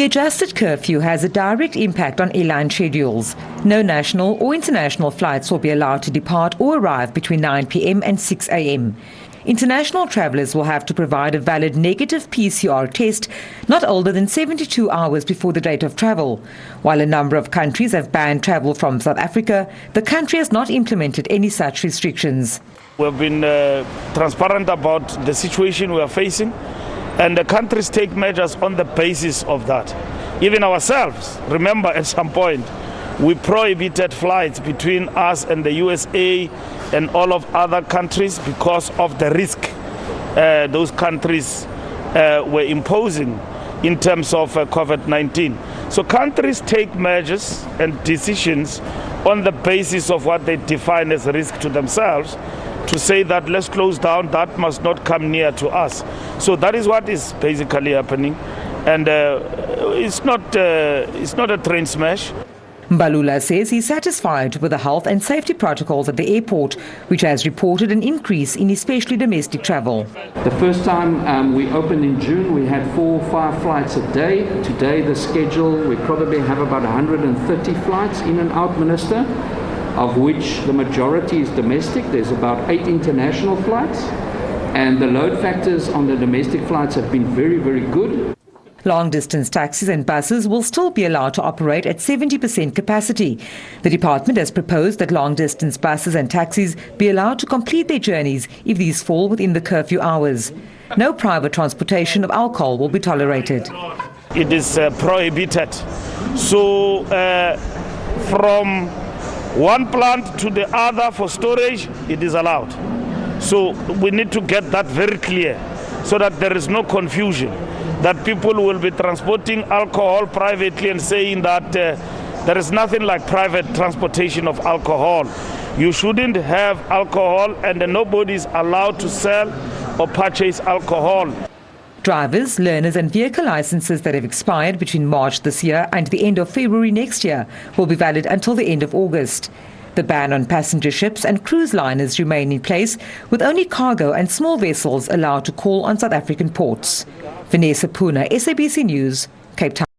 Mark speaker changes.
Speaker 1: The adjusted curfew has a direct impact on airline schedules. No national or international flights will be allowed to depart or arrive between 9 p.m. and 6 a.m. International travellers will have to provide a valid negative PCR test not older than 72 hours before the date of travel. While a number of countries have banned travel from South Africa, the country has not implemented any such restrictions.
Speaker 2: We've been transparent about the situation we are facing, and the countries take measures on the basis of that. Even ourselves, remember at some point, we prohibited flights between us and the USA and all of other countries because of the risk those countries were imposing in terms of COVID-19. So countries take measures and decisions on the basis of what they define as a risk to themselves, to say that let's close down, that must not come near to us. So that is what is basically happening, and it's not a train smash.
Speaker 1: Mbalula says he's satisfied with the health and safety protocols at the airport, which has reported an increase in especially domestic travel.
Speaker 3: The first time we opened in June, we had 4 or 5 flights a day. Today, the schedule, we probably have about 130 flights in and out, Minister, of which the majority is domestic. There's about 8 international flights, and the load factors on the domestic flights have been very, very good.
Speaker 1: Long-distance taxis and buses will still be allowed to operate at 70% capacity. The department has proposed that long-distance buses and taxis be allowed to complete their journeys if these fall within the curfew hours. No private transportation of alcohol will be tolerated.
Speaker 2: It is prohibited. So from one plant to the other for storage, it is allowed. So we need to get that very clear so that there is no confusion, that people will be transporting alcohol privately and saying that there is nothing like private transportation of alcohol. You shouldn't have alcohol, and nobody is allowed to sell or purchase alcohol.
Speaker 1: Drivers, learners and vehicle licenses that have expired between March this year and the end of February next year will be valid until the end of August. The ban on passenger ships and cruise liners remain in place, with only cargo and small vessels allowed to call on South African ports. Vanessa Puna, SABC News, Cape Town.